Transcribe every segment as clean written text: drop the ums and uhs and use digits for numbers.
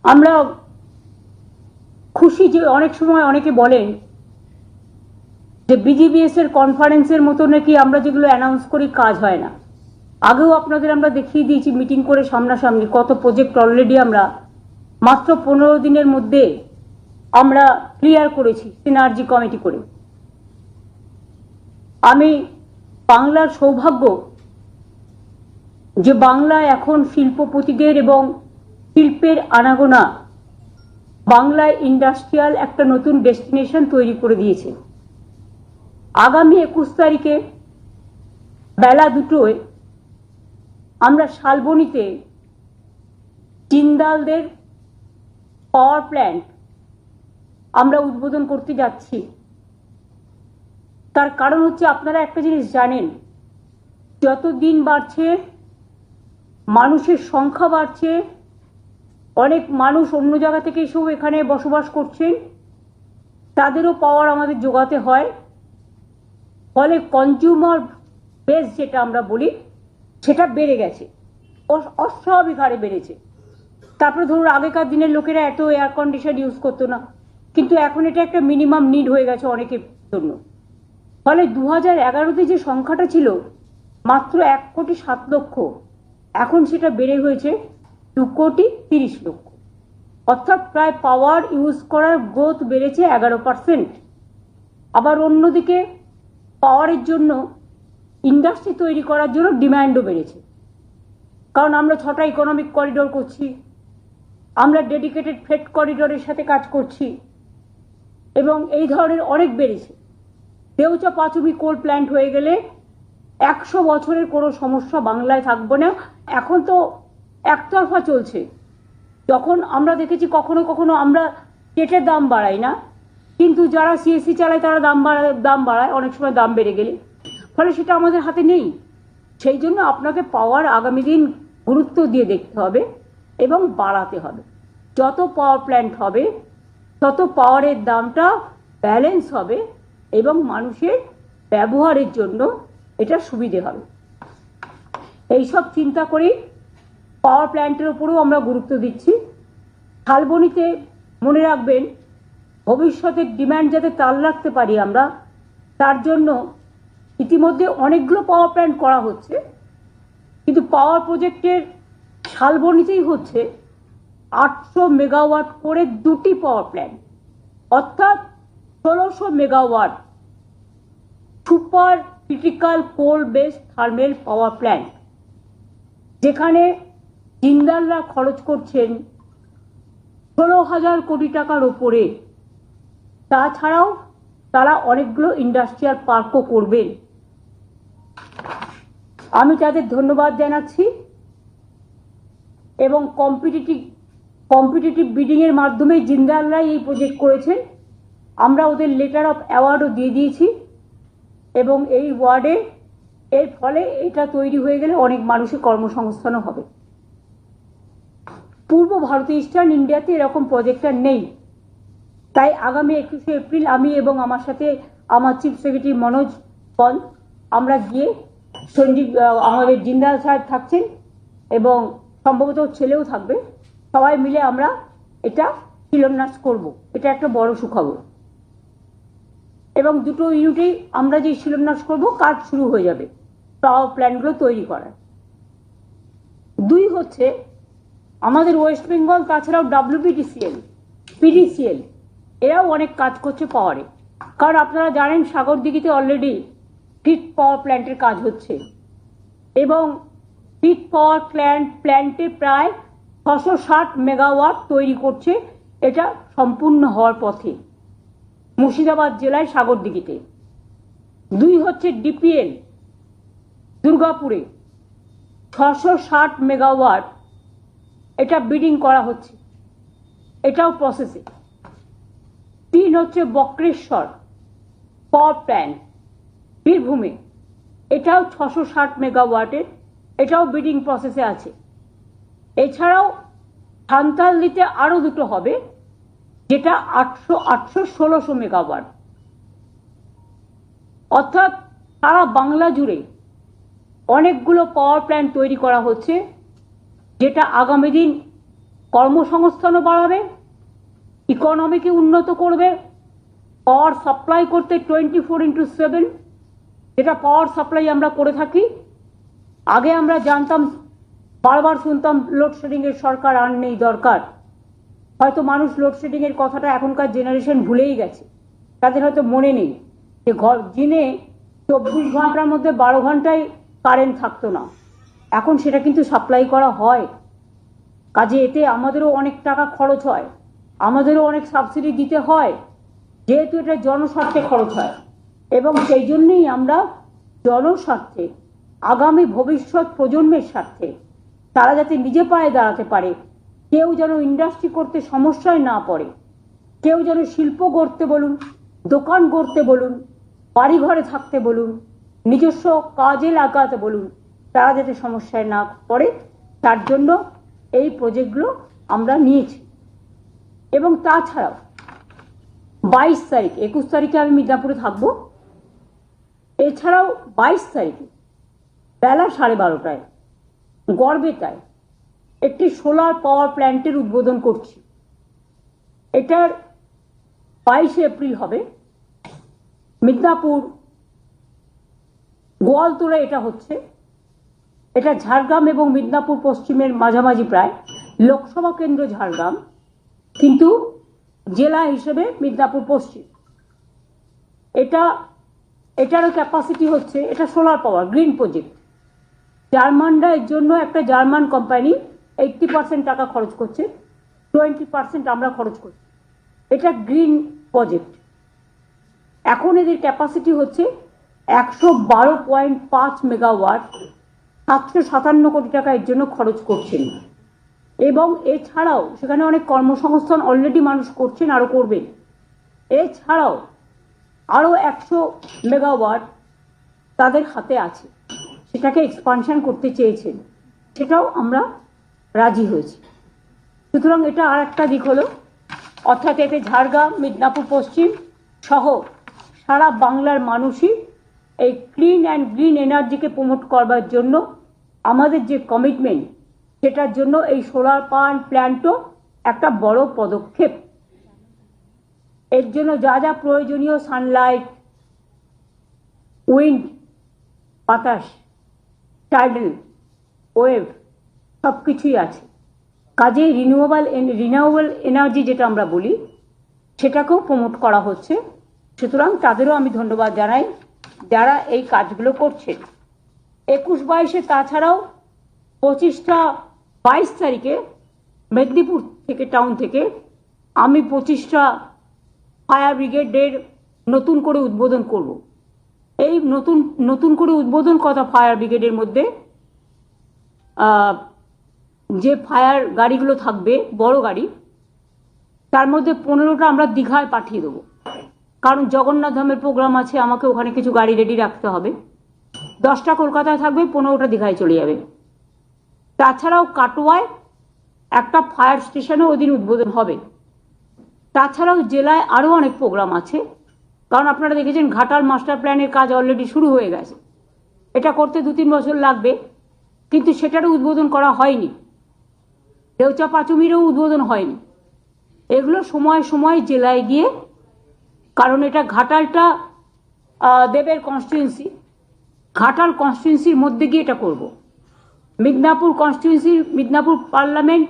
আমরা খুশি যে অনেক সময় অনেকে বলেন যে বিজিবিএস এর কনফারেন্সের মতো নাকি আমরা যেগুলো অ্যানাউন্স করি কাজ হয় না। আগেও আপনাদের আমরা দেখিয়ে দিয়েছি মিটিং করে সামনাসামনি কত প্রজেক্ট অলরেডি আমরা মাত্র 15 দিনের মধ্যে আমরা ক্লিয়ার করেছি সিনার্জি কমিটি করে। আমি বাংলার সৌভাগ্য যে বাংলা এখন শিল্পপতিদের এবং শিল্পের আনাগোনা বাংলায় ইন্ডাস্ট্রিয়াল একটা নতুন ডেস্টিনেশন তৈরি করে দিয়েছে। আগামী 21 তারিখে বেলা 2টোয় আমরা শালবনীতে জিন্দালদের পাওয়ার প্ল্যান্ট আমরা উদ্বোধন করতে যাচ্ছি। তার কারণ হচ্ছে আপনারা একটা জিনিস জানেন, যত দিন বাড়ছে মানুষের সংখ্যা বাড়ছে, অনেক মানুষ অন্য জায়গা থেকে এসেও এখানে বসবাস করছেন, তাদেরও পাওয়ার আমাদের যোগাতে হয়। ফলে কনজিউমার বেস যেটা আমরা বলি সেটা বেড়ে গেছে, অস্বাভাবিক হারে বেড়েছে। তারপরে ধরুন আগেকার দিনের লোকেরা এত এয়ার কন্ডিশন ইউজ করতো না, কিন্তু এখন এটা একটা মিনিমাম নিড হয়ে গেছে অনেকের জন্য। ফলে 2011-তে যে সংখ্যাটা ছিল মাত্র 1,07,00,000, এখন সেটা বেড়ে হয়েছে 2,30,00,000। অর্থাৎ প্রায় পাওয়ার ইউজ করার গ্রোথ বেড়েছে 11%। আবার অন্যদিকে পাওয়ারের জন্য ইন্ডাস্ট্রি তৈরি করার জন্য ডিম্যান্ডও বেড়েছে, কারণ আমরা 6টা ইকোনমিক করিডোর করছি, আমরা ডেডিকেটেড ফ্রেট করিডোরের সাথে কাজ করছি এবং এই ধরনের অনেক বেড়েছে। দেউচা পাঁচুমি কোল প্ল্যান্ট হয়ে গেলে 100 বছরের কোনো সমস্যা বাংলায় থাকবে না। এখন তো একতরফা চলছে। যখন আমরা দেখেছি কখনো কখনো আমরা পেটের দাম বাড়াই না, কিন্তু যারা সিএসসি চালায় তারা দাম বাড়ায় অনেক সময় দাম বেড়ে গেলে। ফলে সেটা আমাদের হাতে নেই। সেই জন্য আপনাকে পাওয়ার আগামী দিন গুরুত্ব দিয়ে দেখতে হবে এবং বাড়াতে হবে। যত পাওয়ার প্ল্যান্ট হবে তত পাওয়ারের দামটা ব্যালেন্স হবে এবং মানুষের ব্যবহারের জন্য এটা সুবিধে হবে। এইসব চিন্তা করে পাওয়ার প্ল্যান্টের উপরেও আমরা গুরুত্ব দিচ্ছি। শালবনীতে মনে রাখবেন, ভবিষ্যতের ডিম্যান্ড যাতে তাল রাখতে পারি আমরা, তার জন্য ইতিমধ্যে অনেকগুলো পাওয়ার প্ল্যান্ট করা হচ্ছে, কিন্তু পাওয়ার প্রজেক্টের শালবনীতেই হচ্ছে 800 মেগাওয়াট করে 2টি পাওয়ার প্ল্যান্ট, অর্থাৎ 1600 মেগাওয়াট সুপার ক্রিটিক্যাল কোল বেসড থার্মেল পাওয়ার প্ল্যান্ট, যেখানে জিন্দালরা খরচ করছেন 16,000 কোটি টাকার ওপরে। তাছাড়াও তারা অনেকগুলো ইন্ডাস্ট্রিয়াল পার্কও করবেন। আমি তাদের ধন্যবাদ জানাচ্ছি এবং কম্পিটিটিভ বিডিংয়ের মাধ্যমে জিন্দালরাই এই প্রজেক্ট করেছেন। আমরা ওদের লেটার অফ অ্যাওয়ার্ডও দিয়ে দিয়েছি এবং এই ওয়ার্ডে এর ফলে এটা তৈরি হয়ে গেলে অনেক মানুষের কর্মসংস্থানও হবে। পূর্ব ভারতে ইস্টার্ন ইন্ডিয়াতে এরকম প্রজেক্টটা নেই। তাই আগামী 21শে এপ্রিল আমি এবং আমার সাথে আমার চিফ সেক্রেটারি মনোজ পল আমরা গিয়ে আমাদের জিন্দাল সাহেব থাকছেন এবং সম্ভবত ছেলেও থাকবে, সবাই মিলে আমরা এটা শিলান্যাস করব। এটা একটা বড় সুখবর এবং 2টো ইউনিটেই আমরা যে শিলান্যাস করব কাজ শুরু হয়ে যাবে পাওয়ার প্ল্যান্টগুলো তৈরি করার। 2 হচ্ছে আমাদের ওয়েস্ট বেঙ্গল, তাছাড়াও WBTCL, PDCL এরাও অনেক কাজ করছে পাওয়ারে। কারণ আপনারা জানেন সাগরদিঘিতে অলরেডি ফিট পাওয়ার প্ল্যান্টের কাজ হচ্ছে এবং ফিট পাওয়ার প্ল্যান্টে প্রায় 660 মেগাওয়াট তৈরি করছে। এটা সম্পূর্ণ হওয়ার পথে মুর্শিদাবাদ জেলায় সাগরদিঘিতে। 2 হচ্ছে DPL দুর্গাপুরে 660 মেগাওয়াট, এটা বিডিং করা হচ্ছে, এটাও প্রসেসে। 3 হচ্ছে বক্রেশ্বর পাওয়ার প্ল্যান্ট বীরভূমে, এটাও 660 মেগাওয়াটের, এটাও বিডিং প্রসেসে আছে। এছাড়াও সান্তালদিতে আরো 2টো হবে, যেটা 800-1600 মেগাওয়াট। অর্থাৎ সারা বাংলা জুড়ে অনেকগুলো পাওয়ার প্ল্যান্ট তৈরি করা হচ্ছে, যেটা আগামী দিন কর্মসংস্থানও বাড়াবে, ইকোনমিকে উন্নত করবে, পাওয়ার সাপ্লাই করতে 24/7 যেটা পাওয়ার সাপ্লাই আমরা করে থাকি। আগে আমরা জানতাম, বারবার শুনতাম লোডশেডিং এর সরকার আর নেই দরকার। হয়তো মানুষ লোডশেডিং এর কথাটা এখনকার জেনারেশন ভুলেই গেছে, তাদের হয়তো মনে নেই যে দিনে 24 ঘন্টার মধ্যে 12 ঘন্টায় কারেন্ট থাকতো না, এখন সেটা কিন্তু সাপ্লাই করা হয়। কাজে এতে আমাদেরও অনেক টাকা খরচ হয়, আমাদেরও অনেক সাবসিডি দিতে হয়, যেহেতু এটা জনস্বার্থে খরচ হয়। এবং সেই জন্যই আমরা জনস্বার্থে, আগামী ভবিষ্যৎ প্রজন্মের স্বার্থে, তারা যাতে নিজে পায়ে দাঁড়াতে পারে, কেউ যেন ইন্ডাস্ট্রি করতে সমস্যায় না পড়ে, কেউ যেন শিল্প গড়তে বলুন, দোকান গড়তে বলুন, বাড়ি ঘরে থাকতে বলুন, নিজস্ব কাজে লাগাতে বলুন, তারা যাতে সমস্যায় না পড়ে, তার জন্য এই প্রজেক্টগুলো আমরা নিয়েছি। এবং তাছাড়াও 22 তারিখ, 21 তারিখে আমি মিদনাপুরে থাকবো। এছাড়াও 22 তারিখে বেলা 12:30টায় গড়বেতায় একটি সোলার পাওয়ার প্ল্যান্টের উদ্বোধন করছি। এটার 22 এপ্রিল হবে। মিদনাপুর গোয়ালতোড়া এটা হচ্ছে। এটা ঝাড়গ্রাম এবং মিদনাপুর পশ্চিমের মাঝামাঝি, প্রায় লোকসভা কেন্দ্র ঝাড়গ্রাম, কিন্তু জেলা হিসেবে মিদনাপুর পশ্চিম। এটারও ক্যাপাসিটি হচ্ছে, এটা সোলার পাওয়ার গ্রিন প্রজেক্ট। জার্মানরা এর জন্য, একটা জার্মান কোম্পানি 80% টাকা খরচ করছে, 20% আমরা খরচ করছি। এটা গ্রিন প্রজেক্ট। এখন এদের ক্যাপাসিটি হচ্ছে 112.5 মেগাওয়াট। 757 কোটি টাকা এর জন্য খরচ করছেন। এবং এছাড়াও সেখানে অনেক কর্মসংস্থান অলরেডি মানুষ করছেন, আরও করবেন। এছাড়াও আরও 100 মেগাওয়াট তাদের হাতে আছে, সেটাকে এক্সপানশন করতে চেয়েছেন, সেটাও আমরা রাজি হয়েছি। সুতরাং এটা আর একটা দিক হলো, অর্থাৎ এতে ঝাড়গ্রাম, মিদনাপুর পশ্চিম সহ সারা বাংলার মানুষই এই ক্লিন অ্যান্ড গ্রিন এনার্জিকে প্রমোট করবার জন্য আমাদের যে কমিটমেন্ট, সেটার জন্য এই সোলার পাওয়ার প্ল্যান্টও একটা বড় পদক্ষেপ। এর জন্য যা যা প্রয়োজনীয়, সানলাইট, উইন্ড, বাতাস, টাইডাল, ওয়েভ, সব কিছুই আছে। কাজে রিনিউয়েবল এনার্জি যেটা আমরা বলি, সেটাকেও প্রমোট করা হচ্ছে। সুতরাং তাদেরও আমি ধন্যবাদ জানাই যারা এই কাজগুলো করছেন। 21-22-এ তাছাড়াও 22 তারিখে মেদিনীপুর থেকে, টাউন থেকে, আমি 25টা ফায়ার ব্রিগেডের নতুন করে উদ্বোধন করব। এই নতুন করে উদ্বোধন কথা ফায়ার ব্রিগেডের মধ্যে যে ফায়ার গাড়িগুলো থাকবে, বড় গাড়ি, তার মধ্যে 15টা আমরা দীঘায় পাঠিয়ে দেবো। কারণ জগন্নাথ ধামের প্রোগ্রাম আছে, আমাকে ওখানে কিছু গাড়ি রেডি রাখতে হবে। 10টা কলকাতায় থাকবে, 15টা দীঘায় চলে যাবে। তাছাড়াও কাটোয়ায় একটা ফায়ার স্টেশনে ওই দিন উদ্বোধন হবে। তাছাড়াও জেলায় আরও অনেক প্রোগ্রাম আছে, কারণ আপনারা দেখেছেন ঘাটাল মাস্টার প্ল্যানের কাজ অলরেডি শুরু হয়ে গেছে। এটা করতে 2-3 বছর লাগবে, কিন্তু সেটারও উদ্বোধন করা হয়নি। দেউচা পাঁচুমিরও উদ্বোধন হয়নি। এগুলো সময় সময় জেলায় গিয়ে, কারণ এটা ঘাটালটা দেবের কনস্টিটিউয়েন্সি, ঘাটাল কনস্টিটিউয়েন্সির মধ্যে গিয়ে এটা করব। মিদনাপুর কনস্টিটিউয়েন্সির, মিদনাপুর পার্লামেন্ট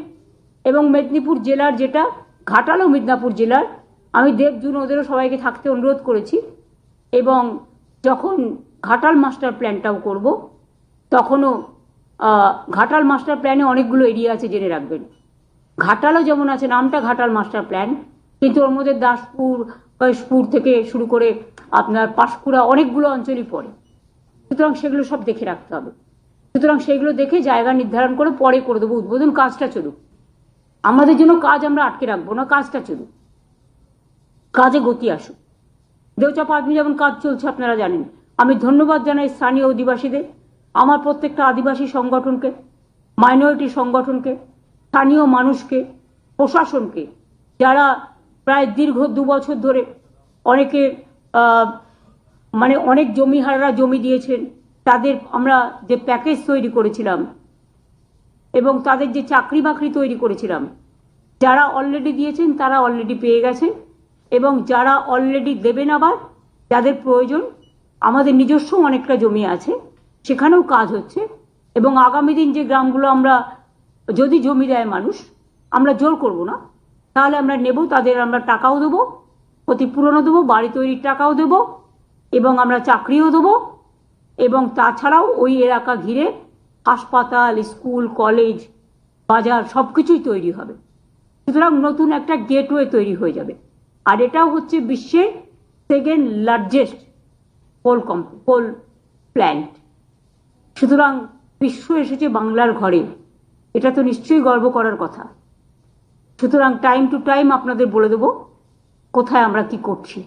এবং মেদিনীপুর জেলার, যেটা ঘাটাল ও মিদনাপুর জেলার, আমি দেব, জুন ওদেরও সবাইকে থাকতে অনুরোধ করেছি। এবং যখন ঘাটাল মাস্টার প্ল্যানটাও করব, তখনও ঘাটাল মাস্টার প্ল্যানে অনেকগুলো এরিয়া আছে, জেনে রাখবেন। ঘাটালও যেমন আছে, নামটা ঘাটাল মাস্টার প্ল্যান, কিন্তু ওর মধ্যে দাসপুর, কৈশপুর থেকে শুরু করে আপনার পাঁশকুড়া, অনেকগুলো অঞ্চলই পড়ে। সুতরাং সেগুলো সব দেখে রাখতে হবে। সুতরাং সেগুলো দেখে জায়গা নির্ধারণ করে পরে করে দেবো উদ্বোধন। কাজটা চলুক, আমাদের জন্য কাজ আমরা আটকে রাখবো না, কাজটা চলুক, কাজে গতি আসুক। দেউচা পাঁচমি যেমন কাজ চলছে আপনারা জানেন। আমি ধন্যবাদ জানাই স্থানীয় অধিবাসীদের, আমার প্রত্যেকটা আদিবাসী সংগঠনকে, মাইনরিটি সংগঠনকে, স্থানীয় মানুষকে, প্রশাসনকে, যারা প্রায় দীর্ঘ 2 বছর ধরে অনেকে অনেক জমিহাররা জমি দিয়েছেন, তাদের আমরা যে প্যাকেজ তৈরি করেছিলাম এবং তাদের যে চাকরি বাকরি তৈরি করেছিলাম, যারা অলরেডি দিয়েছেন তারা অলরেডি পেয়ে গেছেন, এবং যারা অলরেডি দেবেন, আবার যাদের প্রয়োজন, আমাদের নিজস্ব অনেকটা জমি আছে, সেখানেও কাজ হচ্ছে। এবং আগামী দিন যে গ্রামগুলো আমরা, যদি জমি দেয় মানুষ, আমরা জোর করব না, তাহলে আমরা নেব, তাদের আমরা টাকাও দেবো, ক্ষতিপূরণও দেবো, বাড়ি তৈরির টাকাও দেবো, এবং আমরা চাকরিও দেবো। এবং তাছাড়াও ওই এলাকা ঘিরে হাসপাতাল, স্কুল, কলেজ, বাজার সব কিছুই তৈরি হবে। সুতরাং নতুন একটা গেটওয়ে তৈরি হয়ে যাবে। আর এটাও হচ্ছে বিশ্বের সেকেন্ড লার্জেস্ট কোল প্ল্যান্ট। সুতরাং বিশ্ব এসেছে বাংলার ঘরে, এটা তো নিশ্চয়ই গর্ব করার কথা। সুতরাং টাইম টু টাইম আপনাদের বলে দেবো কোথায় আমরা কি করছি।